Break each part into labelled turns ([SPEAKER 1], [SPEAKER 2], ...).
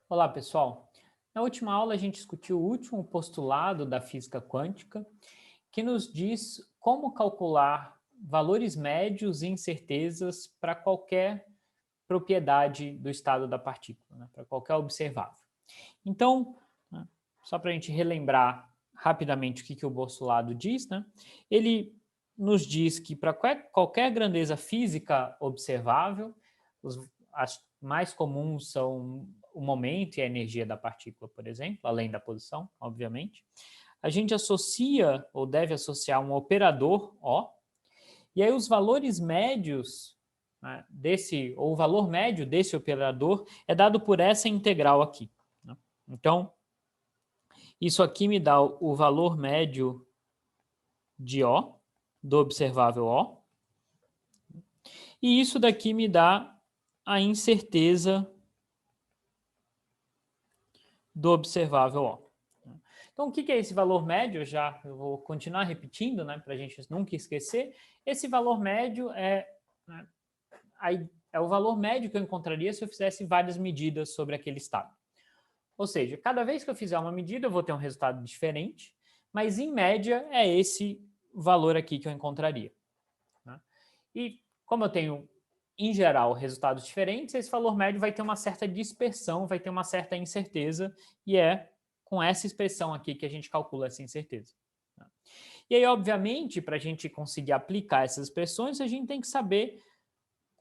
[SPEAKER 1] Olá, pessoal. Na última aula, a gente discutiu o último postulado da física quântica, que nos diz como calcular valores médios e incertezas para qualquer propriedade do estado da partícula, né? Para qualquer observável. Então, né, só para a gente relembrar rapidamente o que o postulado diz, né? Ele nos diz que para qualquer grandeza física observável, as mais comuns são o momento e a energia da partícula, por exemplo, além da posição, obviamente. A gente associa ou deve associar um operador O, e aí os valores médios, né, ou o valor médio desse operador é dado por essa integral aqui, né? Então, isso aqui me dá o valor médio de O, do observável O, e isso daqui me dá a incerteza do observável O. Então, o que é esse valor médio? Eu vou continuar repetindo, né, para a gente nunca esquecer. Esse valor médio né, é o valor médio que eu encontraria se eu fizesse várias medidas sobre aquele estado. Ou seja, cada vez que eu fizer uma medida, eu vou ter um resultado diferente, mas em média é esse valor aqui que eu encontraria, né? E como eu tenho, em geral, resultados diferentes, esse valor médio vai ter uma certa dispersão, vai ter uma certa incerteza, e é com essa expressão aqui que a gente calcula essa incerteza, né? E aí, obviamente, para a gente conseguir aplicar essas expressões, a gente tem que saber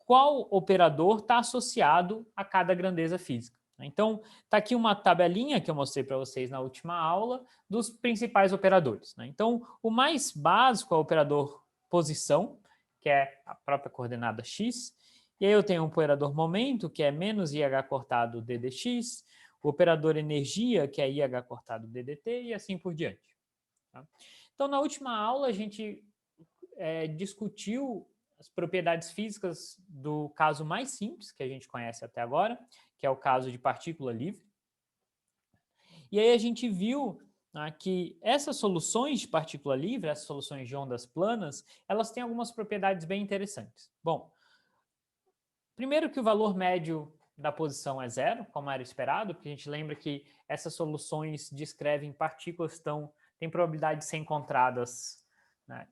[SPEAKER 1] qual operador está associado a cada grandeza física. Então, está aqui uma tabelinha que eu mostrei para vocês na última aula dos principais operadores, né? Então, o mais básico é o operador posição, que é a própria coordenada x, e aí eu tenho um operador momento, que é menos IH cortado ddx, o operador energia, que é IH cortado ddt, e assim por diante, tá? Então, na última aula, a gente discutiu as propriedades físicas do caso mais simples que a gente conhece até agora, que é o caso de partícula livre. E aí a gente viu, né, que essas soluções de partícula livre, essas soluções de ondas planas, elas têm algumas propriedades bem interessantes. Bom, primeiro que o valor médio da posição é zero, como era esperado, porque a gente lembra que essas soluções descrevem partículas que têm probabilidade de ser encontradas, né,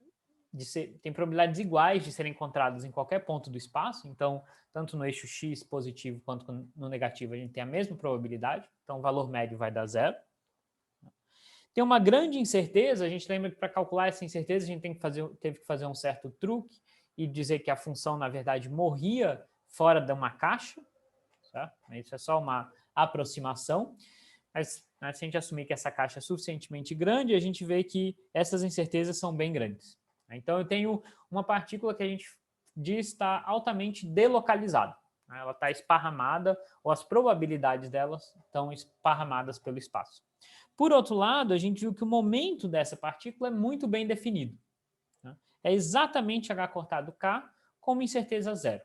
[SPEAKER 1] tem probabilidades iguais de serem encontradas em qualquer ponto do espaço, então, tanto no eixo x positivo quanto no negativo, a gente tem a mesma probabilidade, então o valor médio vai dar zero. Tem uma grande incerteza, a gente lembra que para calcular essa incerteza a gente teve que fazer um certo truque e dizer que a função, na verdade, morria fora de uma caixa, certo? Isso é só uma aproximação, mas, né, se a gente assumir que essa caixa é suficientemente grande, a gente vê que essas incertezas são bem grandes. Então, eu tenho uma partícula que a gente diz estar altamente delocalizada, né? Ela está esparramada, ou as probabilidades delas estão esparramadas pelo espaço. Por outro lado, a gente viu que o momento dessa partícula é muito bem definido, né? É exatamente h cortado k com uma incerteza zero.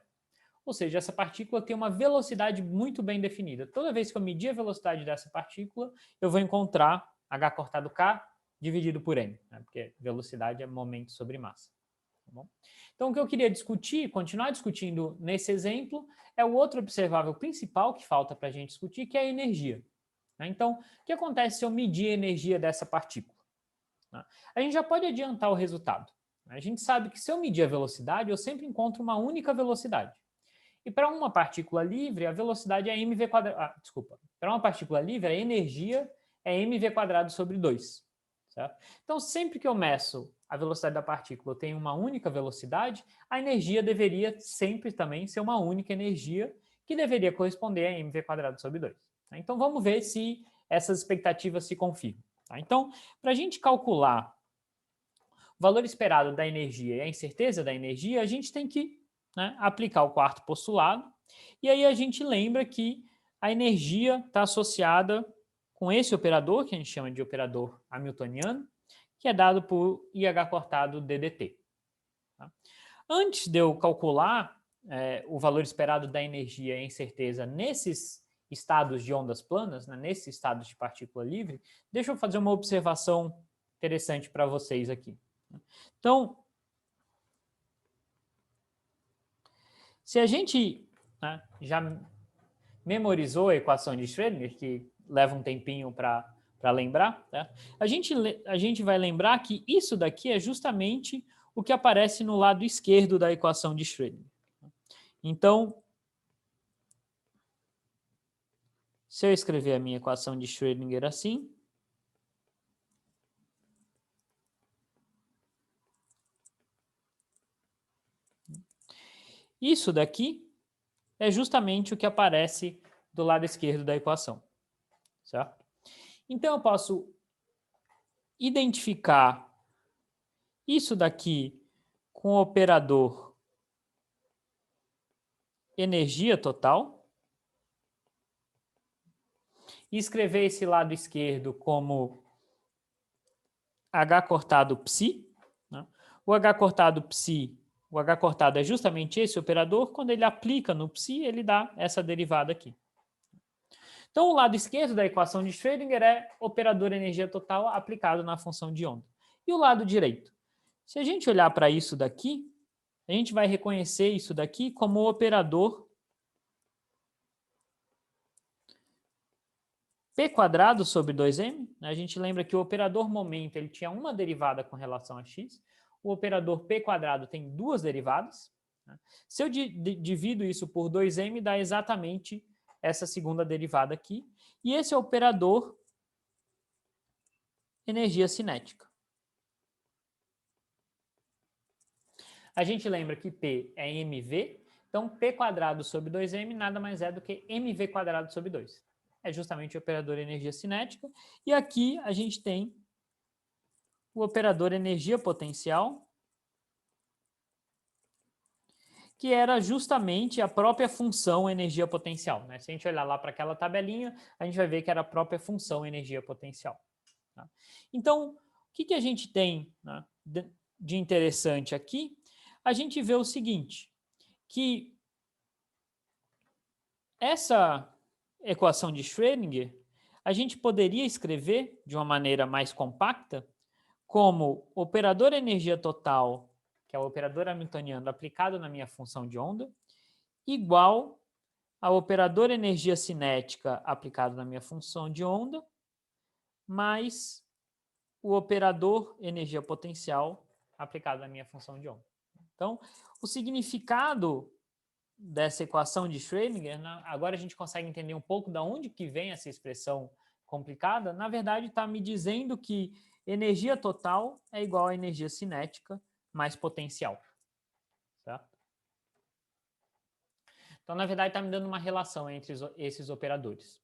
[SPEAKER 1] Ou seja, essa partícula tem uma velocidade muito bem definida. Toda vez que eu medir a velocidade dessa partícula, eu vou encontrar h cortado k dividido por m, né? Porque velocidade é momento sobre massa. Tá bom? Então, o que eu queria discutir, continuar discutindo nesse exemplo, é o outro observável principal que falta para a gente discutir, que é a energia, né? Então, o que acontece se eu medir a energia dessa partícula, né? A gente já pode adiantar o resultado. A gente sabe que se eu medir a velocidade, eu sempre encontro uma única velocidade. E para uma partícula livre, a velocidade é mv quadrado. Desculpa. Para uma partícula livre, a energia é mv quadrado sobre 2. Certo? Então, sempre que eu meço a velocidade da partícula, eu tenho uma única velocidade, a energia deveria sempre também ser uma única energia, que deveria corresponder a mv quadrado sobre 2. Então, vamos ver se essas expectativas se confirmam. Então, para a gente calcular o valor esperado da energia e a incerteza da energia, a gente tem que, né, aplicar o quarto postulado, e aí a gente lembra que a energia está associada com esse operador, que a gente chama de operador hamiltoniano, que é dado por IH cortado ddt. Tá? Antes de eu calcular o valor esperado da energia e a incerteza nesses estados de ondas planas, né, nesses estados de partícula livre, deixa eu fazer uma observação interessante para vocês aqui. Então, se a gente, né, já memorizou a equação de Schrödinger, que leva um tempinho para lembrar, tá? A gente vai lembrar que isso daqui é justamente o que aparece no lado esquerdo da equação de Schrödinger. Então, se eu escrever a minha equação de Schrödinger assim, isso daqui é justamente o que aparece do lado esquerdo da equação, certo? Então, eu posso identificar isso daqui com o operador energia total e escrever esse lado esquerdo como H cortado psi, né? O H cortado psi, o H cortado é justamente esse operador, quando ele aplica no psi, ele dá essa derivada aqui. Então, o lado esquerdo da equação de Schrödinger é operador energia total aplicado na função de onda. E o lado direito? Se a gente olhar para isso daqui, a gente vai reconhecer isso daqui como o operador P quadrado sobre 2m. A gente lembra que o operador momento ele tinha uma derivada com relação a x. O operador P quadrado tem duas derivadas. Se eu divido isso por 2m, dá exatamente essa segunda derivada aqui. E esse é o operador energia cinética. A gente lembra que P é mv, então P quadrado sobre 2m nada mais é do que mv quadrado sobre 2. É justamente o operador energia cinética. E aqui a gente tem o operador energia potencial, que era justamente a própria função energia potencial, né? Se a gente olhar lá para aquela tabelinha, a gente vai ver que era a própria função energia potencial. Tá? Então, o que a gente tem, né, de interessante aqui? A gente vê o seguinte, que essa equação de Schrödinger, a gente poderia escrever de uma maneira mais compacta como operador energia total, que é o operador hamiltoniano aplicado na minha função de onda, igual ao operador energia cinética aplicado na minha função de onda, mais o operador energia potencial aplicado na minha função de onda. Então, o significado dessa equação de Schrödinger, né, agora a gente consegue entender um pouco de onde que vem essa expressão complicada. Na verdade, está me dizendo que energia total é igual a energia cinética mais potencial. Certo? Então, na verdade, está me dando uma relação entre esses operadores.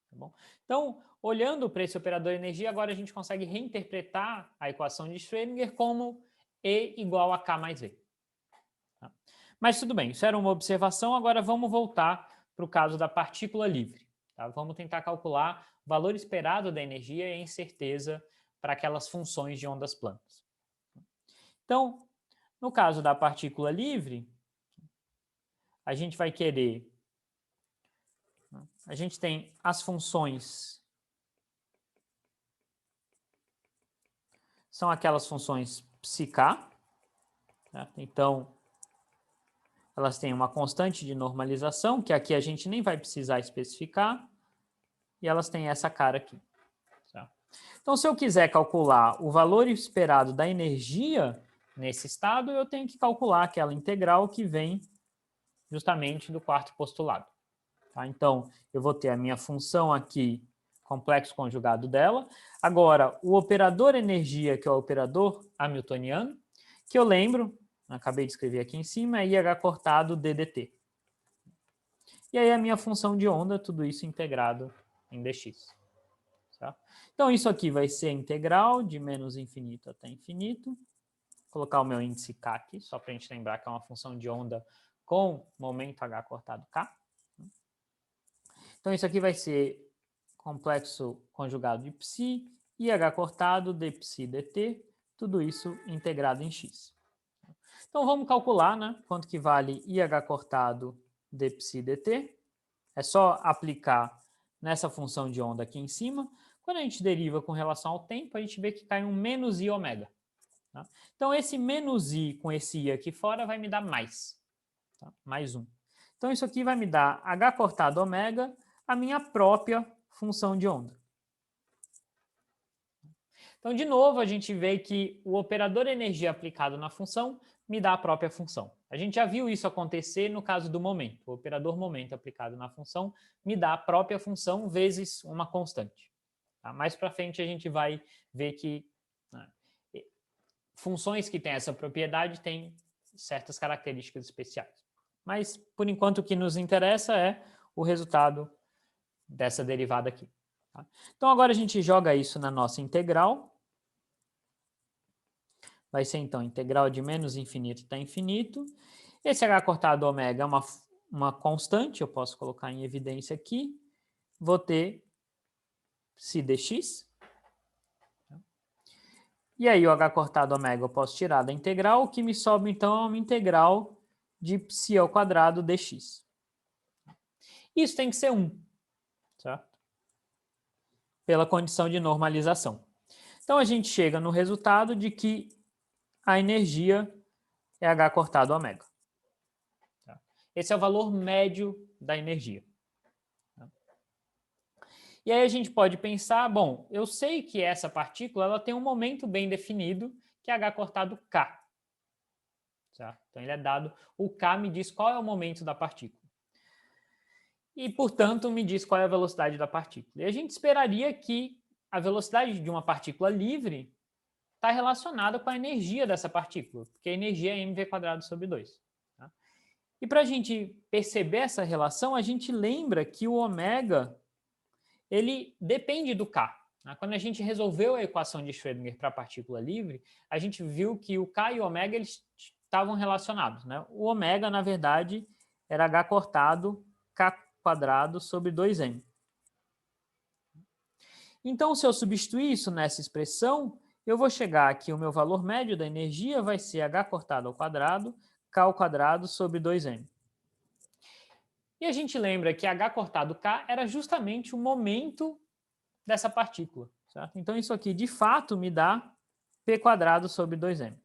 [SPEAKER 1] Tá bom? Então, olhando para esse operador de energia, agora a gente consegue reinterpretar a equação de Schrödinger como E igual a K mais V. Tá? Mas tudo bem, isso era uma observação, agora vamos voltar para o caso da partícula livre. Tá? Vamos tentar calcular o valor esperado da energia e a incerteza para aquelas funções de ondas planas. Então, no caso da partícula livre, a gente vai querer... A gente tem as funções... São aquelas funções psi-k. Tá? Então, elas têm uma constante de normalização, que aqui a gente nem vai precisar especificar, e elas têm essa cara aqui. Tá? Então, se eu quiser calcular o valor esperado da energia nesse estado, eu tenho que calcular aquela integral que vem justamente do quarto postulado. Tá? Então, eu vou ter a minha função aqui, complexo conjugado dela. Agora, o operador energia, que é o operador hamiltoniano, que eu lembro, acabei de escrever aqui em cima, é IH cortado ddt. E aí a minha função de onda, tudo isso integrado em dx. Tá? Então, isso aqui vai ser integral de menos infinito até infinito. Vou colocar o meu índice k aqui, só para a gente lembrar que é uma função de onda com momento h cortado k. Então, isso aqui vai ser complexo conjugado de psi, IH cortado d psi dt, tudo isso integrado em x. Então, vamos calcular, né, quanto que vale IH cortado d psi dt. É só aplicar nessa função de onda aqui em cima. Quando a gente deriva com relação ao tempo, a gente vê que cai um menos i ômega. Tá? Então, esse menos i com esse i aqui fora vai me dar mais. Tá? Mais 1. Então, isso aqui vai me dar h cortado ômega, a minha própria função de onda. Então, de novo, a gente vê que o operador energia aplicado na função me dá a própria função. A gente já viu isso acontecer no caso do momento. O operador momento aplicado na função me dá a própria função vezes uma constante. Tá? Mais para frente a gente vai ver que funções que têm essa propriedade têm certas características especiais. Mas, por enquanto, o que nos interessa é o resultado dessa derivada aqui. Tá? Então, agora a gente joga isso na nossa integral. Vai ser, então, integral de menos infinito até infinito. Esse h cortado ômega é uma constante, eu posso colocar em evidência aqui. Vou ter psi dx. E aí, o h cortado ômega eu posso tirar da integral. O que me sobra, então, é uma integral de psi ao quadrado dx. Isso tem que ser 1, certo? Pela condição de normalização. Então, a gente chega no resultado de que a energia é h cortado ômega. Esse é o valor médio da energia. E aí a gente pode pensar, bom, eu sei que essa partícula ela tem um momento bem definido, que é h cortado k. Certo? Então ele é dado, o k me diz qual é o momento da partícula. E, portanto, me diz qual é a velocidade da partícula. E a gente esperaria que a velocidade de uma partícula livre está relacionada com a energia dessa partícula, porque a energia é mv² sobre 2. Tá? E para a gente perceber essa relação, a gente lembra que o ômega ele depende do k. Quando a gente resolveu a equação de Schrödinger para a partícula livre, a gente viu que o k e o ômega eles estavam relacionados. Né? O ômega, na verdade, era h cortado k² sobre 2m. Então, se eu substituir isso nessa expressão, eu vou chegar aqui, o meu valor médio da energia vai ser h cortado ao quadrado, k² sobre 2m. E a gente lembra que h cortado k era justamente o momento dessa partícula. Certo? Então, isso aqui, de fato, me dá p² sobre 2m.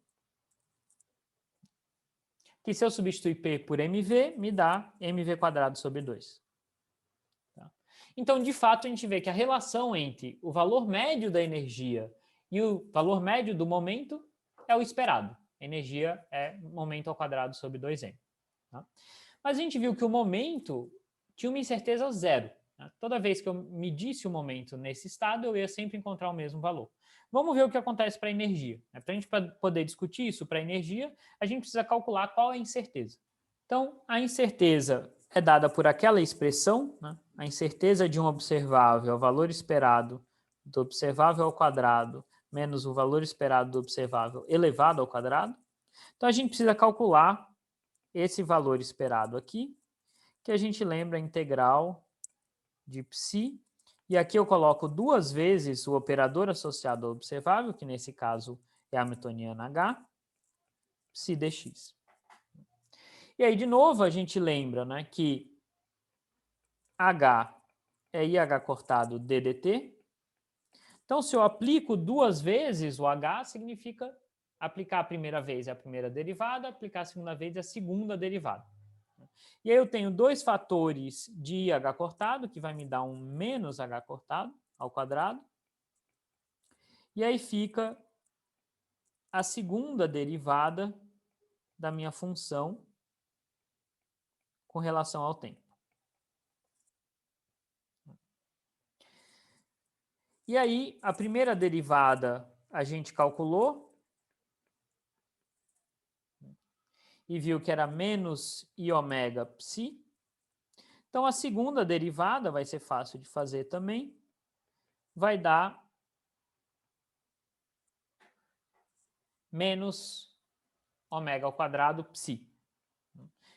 [SPEAKER 1] Que se eu substituir p por mv, me dá mv² sobre 2. Tá? Então, de fato, a gente vê que a relação entre o valor médio da energia e o valor médio do momento é o esperado. A energia é momento ao quadrado sobre 2m. Tá? Mas a gente viu que o momento tinha uma incerteza zero. Toda vez que eu medisse o momento nesse estado, eu ia sempre encontrar o mesmo valor. Vamos ver o que acontece para a energia. Para a gente poder discutir isso para a energia, a gente precisa calcular qual é a incerteza. Então, a incerteza é dada por aquela expressão, né? A incerteza de um observável é o valor esperado do observável ao quadrado menos o valor esperado do observável elevado ao quadrado. Então, a gente precisa calcular esse valor esperado aqui, que a gente lembra a integral de psi, e aqui eu coloco duas vezes o operador associado ao observável, que nesse caso é a hamiltoniana h, psi dx. E aí, de novo, a gente lembra, né, que h é IH cortado ddt. Então, se eu aplico duas vezes o h, significa aplicar a primeira vez a primeira derivada, aplicar a segunda vez a segunda derivada. E aí eu tenho dois fatores de IH cortado, que vai me dar um menos h cortado ao quadrado. E aí fica a segunda derivada da minha função com relação ao tempo. E aí, a primeira derivada a gente calculou e viu que era menos i ômega psi. Então, a segunda derivada vai ser fácil de fazer também. Vai dar menos ômega ao quadrado psi.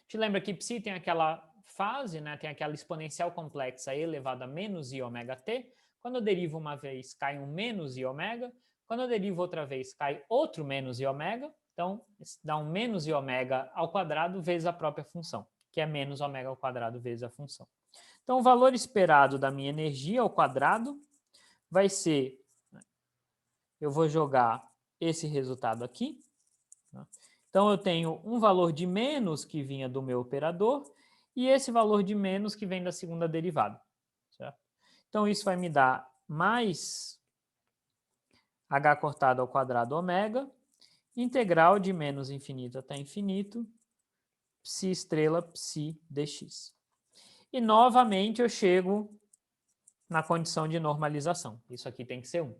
[SPEAKER 1] Te lembra que psi tem aquela fase, né, tem aquela exponencial complexa elevada a menos i ômega t. Quando eu derivo uma vez, cai um menos i ômega. Quando eu derivo outra vez, cai outro menos i ômega. Então, dá um menos i ômega ao quadrado vezes a própria função, que é menos ômega ao quadrado vezes a função. Então, o valor esperado da minha energia ao quadrado vai ser, eu vou jogar esse resultado aqui. Então, eu tenho um valor de menos que vinha do meu operador e esse valor de menos que vem da segunda derivada. Certo? Então, isso vai me dar mais h cortado ao quadrado ômega, integral de menos infinito até infinito, psi estrela psi dx. E, novamente, eu chego na condição de normalização. Isso aqui tem que ser 1.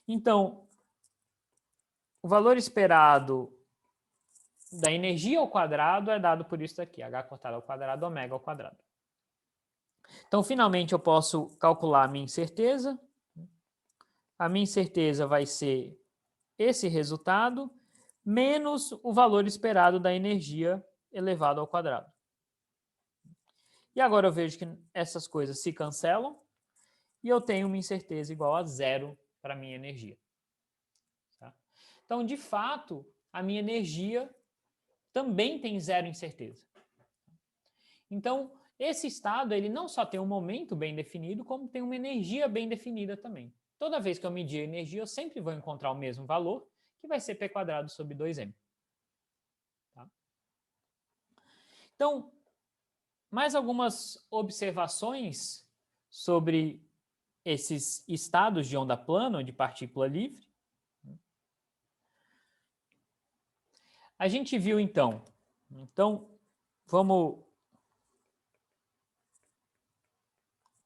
[SPEAKER 1] Então, o valor esperado da energia ao quadrado é dado por isso daqui, h cortado ao quadrado, ômega ao quadrado. Então, finalmente, eu posso calcular a minha incerteza. A minha incerteza vai ser esse resultado menos o valor esperado da energia elevado ao quadrado. E agora eu vejo que essas coisas se cancelam e eu tenho uma incerteza igual a 0 para a minha energia. Tá? Então, de fato, a minha energia também tem 0 incerteza. Então, esse estado ele não só tem um momento bem definido, como tem uma energia bem definida também. Toda vez que eu medir a energia, eu sempre vou encontrar o mesmo valor, que vai ser p² sobre 2m. Tá? Então, mais algumas observações sobre esses estados de onda plana ou de partícula livre. A gente viu então, vamos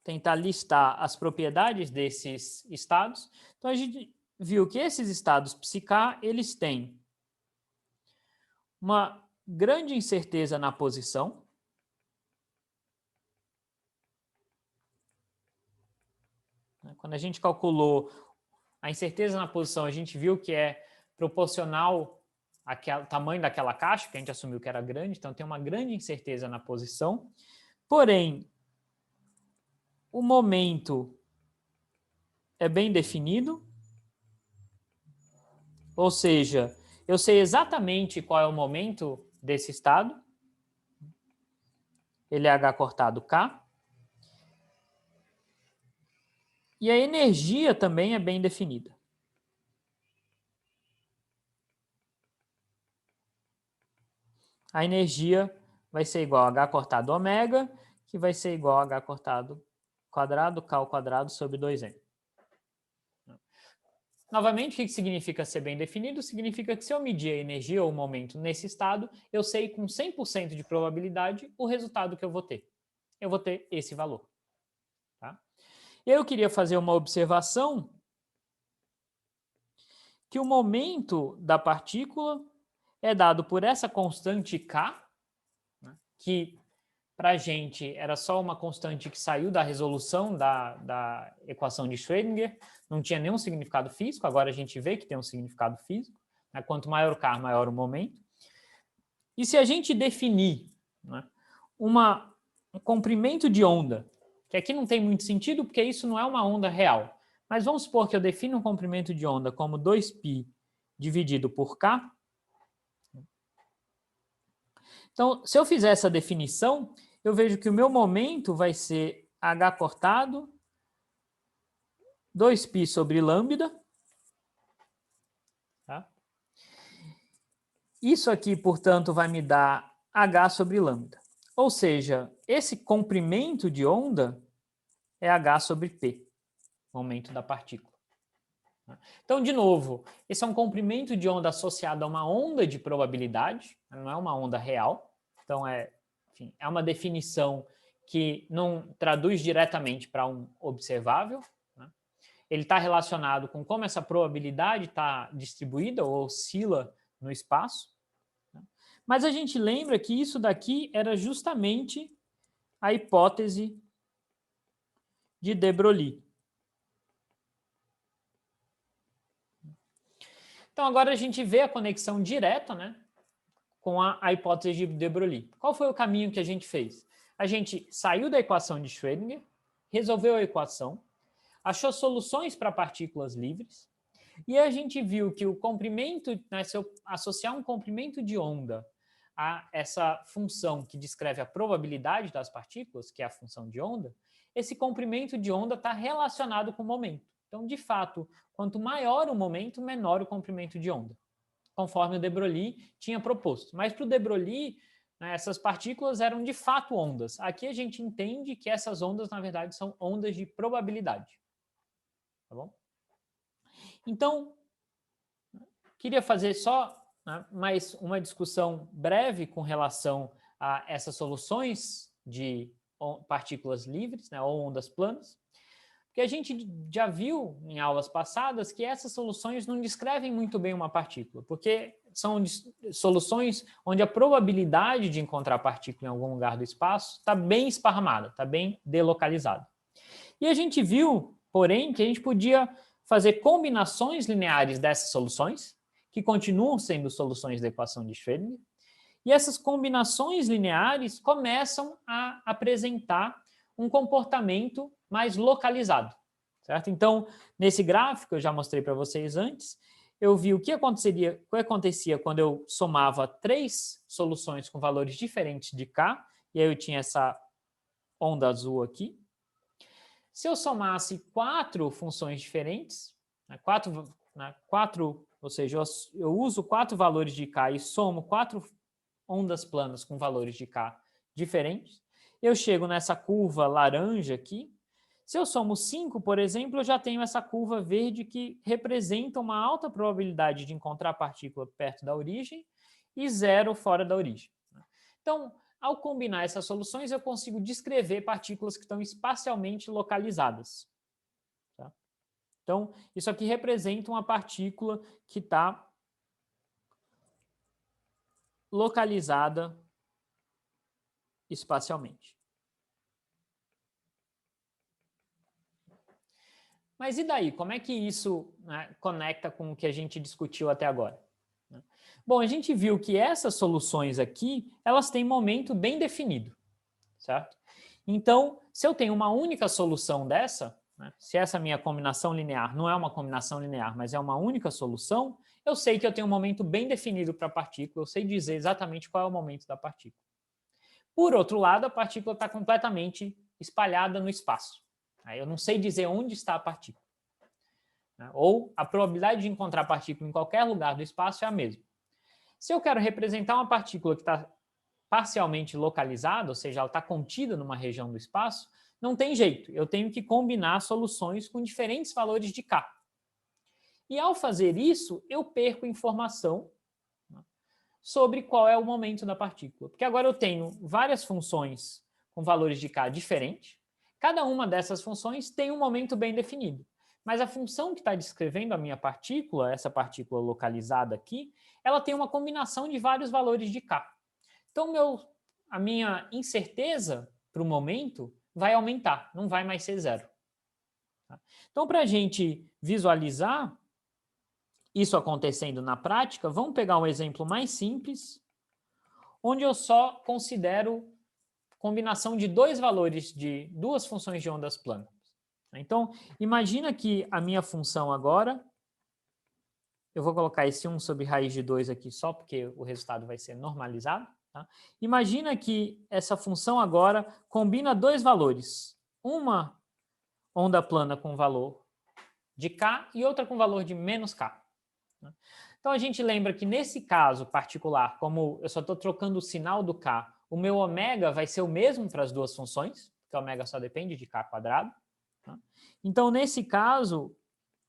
[SPEAKER 1] tentar listar as propriedades desses estados. Então a gente viu que esses estados psiK, eles têm uma grande incerteza na posição. Quando a gente calculou a incerteza na posição, a gente viu que é proporcional ao tamanho daquela caixa, que a gente assumiu que era grande, então tem uma grande incerteza na posição. Porém, o momento é bem definido, ou seja, eu sei exatamente qual é o momento desse estado. Ele é h cortado k. E a energia também é bem definida. A energia vai ser igual a h cortado ômega, que vai ser igual a h cortado quadrado, k ao quadrado sobre 2m. Novamente, o que significa ser bem definido? Significa que se eu medir a energia ou o momento nesse estado, eu sei com 100% de probabilidade o resultado que eu vou ter. Eu vou ter esse valor. Tá? Eu queria fazer uma observação que o momento da partícula é dado por essa constante K, que para a gente era só uma constante que saiu da resolução da equação de Schrödinger, não tinha nenhum significado físico, agora a gente vê que tem um significado físico, né? Quanto maior o K, maior o momento. E se a gente definir, né, um comprimento de onda, que aqui não tem muito sentido porque isso não é uma onda real, mas vamos supor que eu defino um comprimento de onda como 2π dividido por K. Então, se eu fizer essa definição, eu vejo que o meu momento vai ser h cortado 2π sobre lambda. Tá? Isso aqui, portanto, vai me dar h sobre lambda. Ou seja, esse comprimento de onda é h sobre p, momento da partícula. Então, de novo, esse é um comprimento de onda associado a uma onda de probabilidade, não é uma onda real. Então, enfim, é uma definição que não traduz diretamente para um observável. Né? Ele está relacionado com como essa probabilidade está distribuída ou oscila no espaço. Né? Mas a gente lembra que isso daqui era justamente a hipótese de de Broglie. Então, agora a gente vê a conexão direta, né, com a hipótese de de Broglie. Qual foi o caminho que a gente fez? A gente saiu da equação de Schrödinger, resolveu a equação, achou soluções para partículas livres, e a gente viu que o comprimento, né, se eu associar um comprimento de onda a essa função que descreve a probabilidade das partículas, que é a função de onda, esse comprimento de onda está relacionado com o momento. Então, de fato, quanto maior o momento, menor o comprimento de onda, conforme o de Broglie tinha proposto. Mas para o de Broglie, né, essas partículas eram de fato ondas. Aqui a gente entende que essas ondas, na verdade, são ondas de probabilidade. Tá bom? Então, queria fazer só, né, mais uma discussão breve com relação a essas soluções de partículas livres, né, ou ondas planas, porque a gente já viu em aulas passadas que essas soluções não descrevem muito bem uma partícula, porque são soluções onde a probabilidade de encontrar a partícula em algum lugar do espaço está bem esparramada, está bem delocalizada. E a gente viu, porém, que a gente podia fazer combinações lineares dessas soluções, que continuam sendo soluções da equação de Schrödinger, e essas combinações lineares começam a apresentar um comportamento mais localizado, certo? Então, nesse gráfico, eu já mostrei para vocês antes, eu vi o que acontecia quando eu somava 3 soluções com valores diferentes de K, e aí eu tinha essa onda azul aqui. Se eu somasse 4 funções diferentes, né, ou seja, eu uso 4 valores de K e somo 4 ondas planas com valores de K diferentes, eu chego nessa curva laranja aqui. Se eu somo 5, por exemplo, eu já tenho essa curva verde que representa uma alta probabilidade de encontrar a partícula perto da origem e 0 fora da origem. Então, ao combinar essas soluções, eu consigo descrever partículas que estão espacialmente localizadas. Tá? Então, isso aqui representa uma partícula que está localizada espacialmente. Mas e daí? Como é que isso, né, conecta com o que a gente discutiu até agora? Bom, a gente viu que essas soluções aqui, elas têm momento bem definido, certo? Então, se eu tenho uma única solução dessa, né, se essa minha combinação linear não é uma combinação linear, mas é uma única solução, eu sei que eu tenho um momento bem definido para a partícula, eu sei dizer exatamente qual é o momento da partícula. Por outro lado, a partícula está completamente espalhada no espaço. Eu não sei dizer onde está a partícula. Ou a probabilidade de encontrar a partícula em qualquer lugar do espaço é a mesma. Se eu quero representar uma partícula que está parcialmente localizada, ou seja, ela está contida numa região do espaço, não tem jeito. Eu tenho que combinar soluções com diferentes valores de K. E ao fazer isso, eu perco informação sobre qual é o momento da partícula. Porque agora eu tenho várias funções com valores de K diferentes. Cada uma dessas funções tem um momento bem definido. Mas a função que está descrevendo a minha partícula, essa partícula localizada aqui, ela tem uma combinação de vários valores de K. Então, a minha incerteza para o momento vai aumentar, não vai mais ser 0. Então, para a gente visualizar isso acontecendo na prática, vamos pegar um exemplo mais simples, onde eu só considero combinação de 2 valores de 2 funções de ondas planas. Então, imagina que a minha função agora, eu vou colocar esse 1 sobre raiz de 2 aqui só porque o resultado vai ser normalizado. Tá? Imagina que essa função agora combina 2 valores. Uma onda plana com valor de K e outra com valor de menos K. Então, a gente lembra que nesse caso particular, como eu só estou trocando o sinal do K, o meu ômega vai ser o mesmo para as 2 funções, porque o ômega só depende de K quadrado. Tá? Então, nesse caso,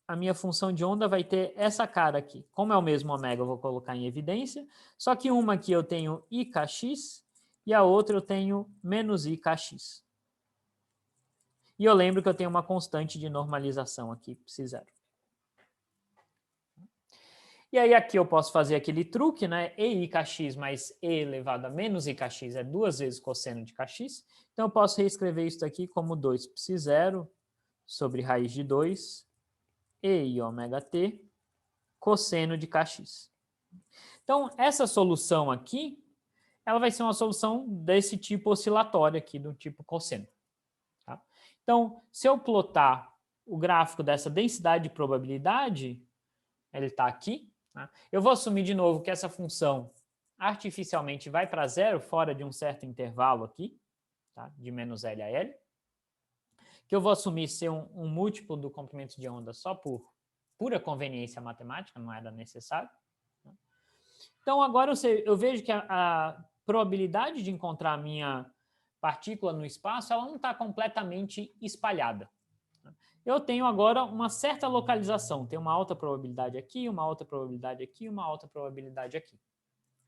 [SPEAKER 1] a minha função de onda vai ter essa cara aqui. Como é o mesmo ômega, eu vou colocar em evidência, só que uma aqui eu tenho ikx e a outra eu tenho menos ikx. E eu lembro que eu tenho uma constante de normalização aqui, psi0. E aí aqui eu posso fazer aquele truque, né? E ikx mais e elevado a menos ikx é 2 vezes cosseno de kx. Então eu posso reescrever isso aqui como 2 psi0 sobre raiz de 2 e ômega t cosseno de kx. Então essa solução aqui, ela vai ser uma solução desse tipo oscilatório aqui, do tipo cosseno. Tá? Então, se eu plotar o gráfico dessa densidade de probabilidade, ele está aqui. Tá? Eu vou assumir de novo que essa função artificialmente vai para 0 fora de um certo intervalo aqui, tá? De menos L a L, que eu vou assumir ser um múltiplo do comprimento de onda só por pura conveniência matemática, não era necessário. Tá? Então, agora eu vejo que a probabilidade de encontrar a minha partícula no espaço, ela não está completamente espalhada. Eu tenho agora uma certa localização, tem uma alta probabilidade aqui, uma alta probabilidade aqui, uma alta probabilidade aqui.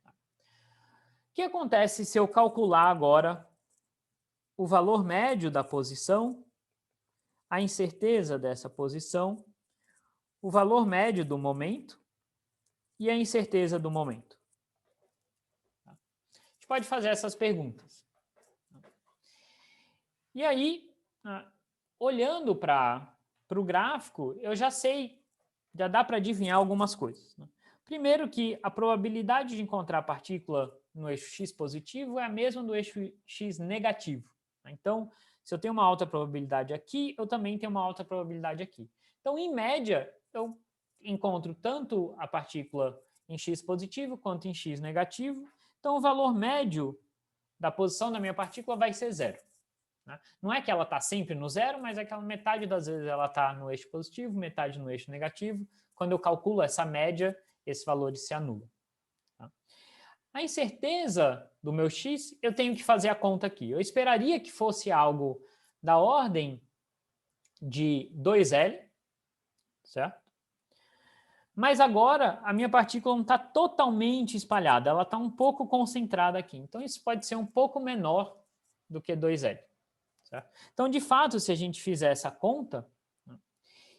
[SPEAKER 1] O que acontece se eu calcular agora o valor médio da posição, a incerteza dessa posição, o valor médio do momento e a incerteza do momento? A gente pode fazer essas perguntas. E aí, olhando para o gráfico, eu já sei, já dá para adivinhar algumas coisas. Primeiro que a probabilidade de encontrar a partícula no eixo x positivo é a mesma do eixo x negativo. Então, se eu tenho uma alta probabilidade aqui, eu também tenho uma alta probabilidade aqui. Então, em média, eu encontro tanto a partícula em x positivo quanto em x negativo. Então, o valor médio da posição da minha partícula vai ser zero. Não é que ela está sempre no zero, mas é que metade das vezes ela está no eixo positivo, metade no eixo negativo. Quando eu calculo essa média, esses valores se anulam. A incerteza do meu x, eu tenho que fazer a conta aqui. Eu esperaria que fosse algo da ordem de 2L, certo? Mas agora a minha partícula não está totalmente espalhada, ela está um pouco concentrada aqui. Então isso pode ser um pouco menor do que 2L. Certo? Então, de fato, se a gente fizer essa conta,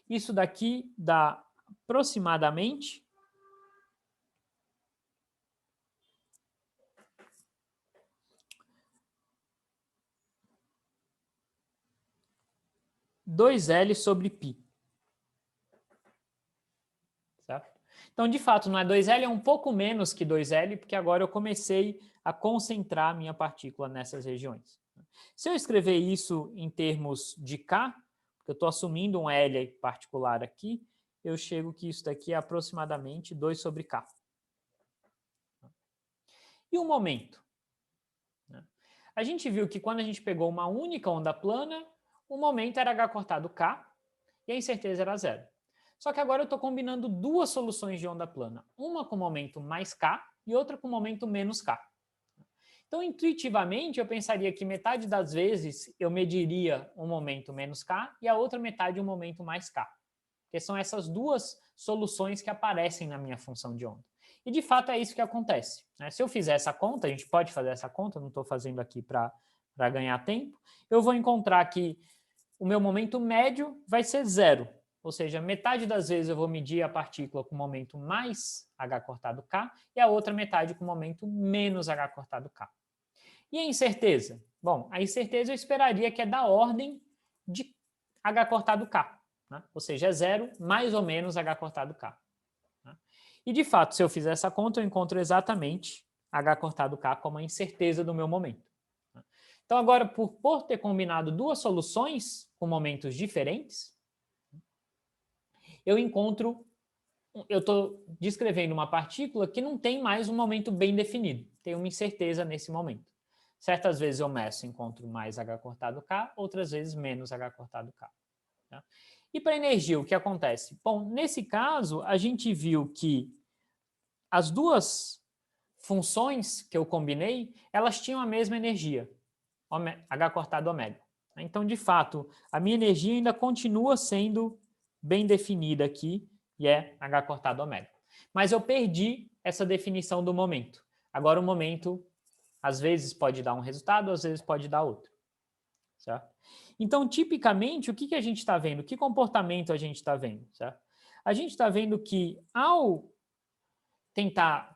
[SPEAKER 1] isso daqui dá aproximadamente 2L sobre π. Certo? Então, de fato, não é 2L, é um pouco menos que 2L, porque agora eu comecei a concentrar a minha partícula nessas regiões. Se eu escrever isso em termos de K, porque eu estou assumindo um L particular aqui, eu chego que isso daqui é aproximadamente 2 sobre K. E o momento? A gente viu que quando a gente pegou uma única onda plana, o momento era h cortado K e a incerteza era zero. Só que agora eu estou combinando duas soluções de onda plana, uma com momento mais K e outra com momento menos K. Então, intuitivamente, eu pensaria que metade das vezes eu mediria um momento menos K e a outra metade um momento mais K. Porque são essas duas soluções que aparecem na minha função de onda. E, de fato, é isso que acontece. Se eu fizer essa conta, a gente pode fazer essa conta, não estou fazendo aqui para ganhar tempo, eu vou encontrar que o meu momento médio vai ser zero. Ou seja, metade das vezes eu vou medir a partícula com momento mais h cortado k e a outra metade com momento menos h cortado k. E a incerteza? Bom, a incerteza eu esperaria que é da ordem de h cortado k. Ou seja, é zero mais ou menos h cortado k. E, de fato, se eu fizer essa conta, eu encontro exatamente h cortado k como a incerteza do meu momento. Então, agora, por ter combinado duas soluções com momentos diferentes, eu estou descrevendo uma partícula que não tem mais um momento bem definido, tem uma incerteza nesse momento. Certas vezes eu meço e encontro mais h cortado k, outras vezes menos h cortado k. Tá? E para energia, o que acontece? Bom, nesse caso, a gente viu que as duas funções que eu combinei, elas tinham a mesma energia, h cortado ω. Então, de fato, a minha energia ainda continua sendo bem definida aqui, e é h cortado ω. Mas eu perdi essa definição do momento. Agora o momento, às vezes, pode dar um resultado, às vezes pode dar outro. Certo? Então, tipicamente, o que a gente está vendo? Que comportamento a gente está vendo? Certo? A gente está vendo que, ao tentar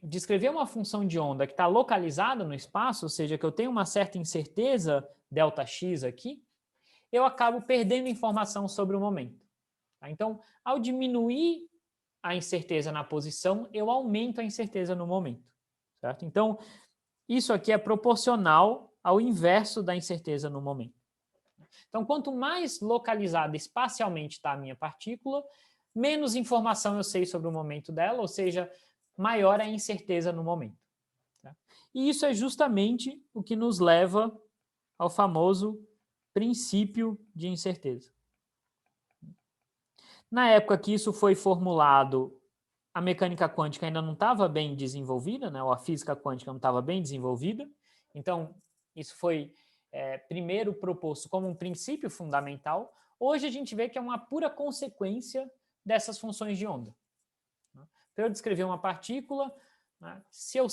[SPEAKER 1] descrever uma função de onda que está localizada no espaço, ou seja, que eu tenho uma certa incerteza Δx aqui, eu acabo perdendo informação sobre o momento. Então, ao diminuir a incerteza na posição, eu aumento a incerteza no momento. Certo? Então, isso aqui é proporcional ao inverso da incerteza no momento. Então, quanto mais localizada espacialmente está a minha partícula, menos informação eu sei sobre o momento dela, ou seja, maior a incerteza no momento. Tá? E isso é justamente o que nos leva ao famoso princípio de incerteza. Na época que isso foi formulado, a mecânica quântica ainda não estava bem desenvolvida, né? Ou a física quântica não estava bem desenvolvida. Então, isso foi primeiro proposto como um princípio fundamental. Hoje a gente vê que é uma pura consequência dessas funções de onda. Para eu descrever uma partícula, né, se eu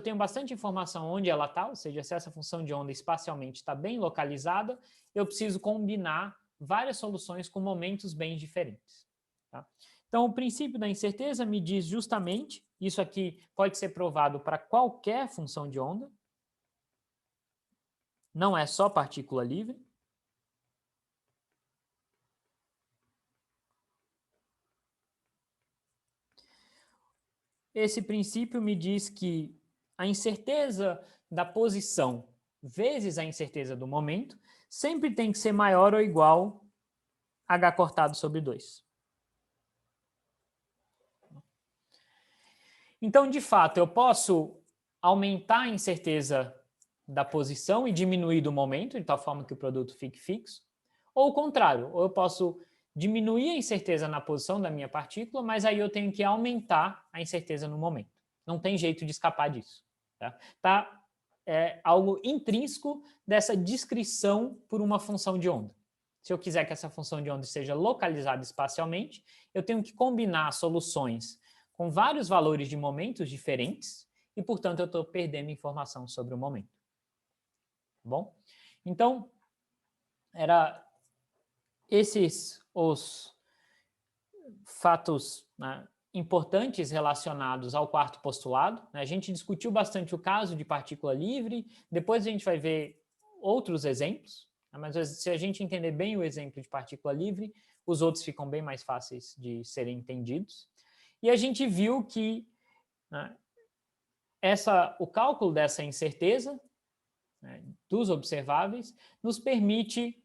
[SPEAKER 1] tenho bastante informação onde ela está, ou seja, se essa função de onda espacialmente está bem localizada, eu preciso combinar várias soluções com momentos bem diferentes. Tá? Então, o princípio da incerteza me diz justamente, isso aqui pode ser provado para qualquer função de onda, não é só partícula livre. Esse princípio me diz que a incerteza da posição vezes a incerteza do momento sempre tem que ser maior ou igual a h cortado sobre 2. Então, de fato, eu posso aumentar a incerteza da posição e diminuir do momento, de tal forma que o produto fique fixo, ou o contrário, ou eu posso diminuir a incerteza na posição da minha partícula, mas aí eu tenho que aumentar a incerteza no momento. Não tem jeito de escapar disso. Tá? É algo intrínseco dessa descrição por uma função de onda. Se eu quiser que essa função de onda seja localizada espacialmente, eu tenho que combinar soluções com vários valores de momentos diferentes e, portanto, eu estou perdendo informação sobre o momento. Tá bom? Então, era esses os fatos, né, importantes relacionados ao quarto postulado. A gente discutiu bastante o caso de partícula livre, depois a gente vai ver outros exemplos, mas se a gente entender bem o exemplo de partícula livre, os outros ficam bem mais fáceis de serem entendidos. E a gente viu que, né, o cálculo dessa incerteza, né, dos observáveis nos permite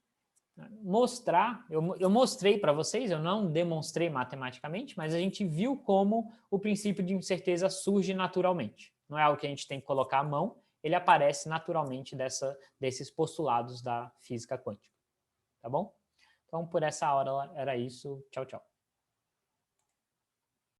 [SPEAKER 1] mostrar, eu mostrei para vocês, eu não demonstrei matematicamente, mas a gente viu como o princípio de incerteza surge naturalmente. Não é algo que a gente tem que colocar à mão, ele aparece naturalmente desses postulados da física quântica. Tá bom? Então, por essa hora era isso. Tchau, tchau.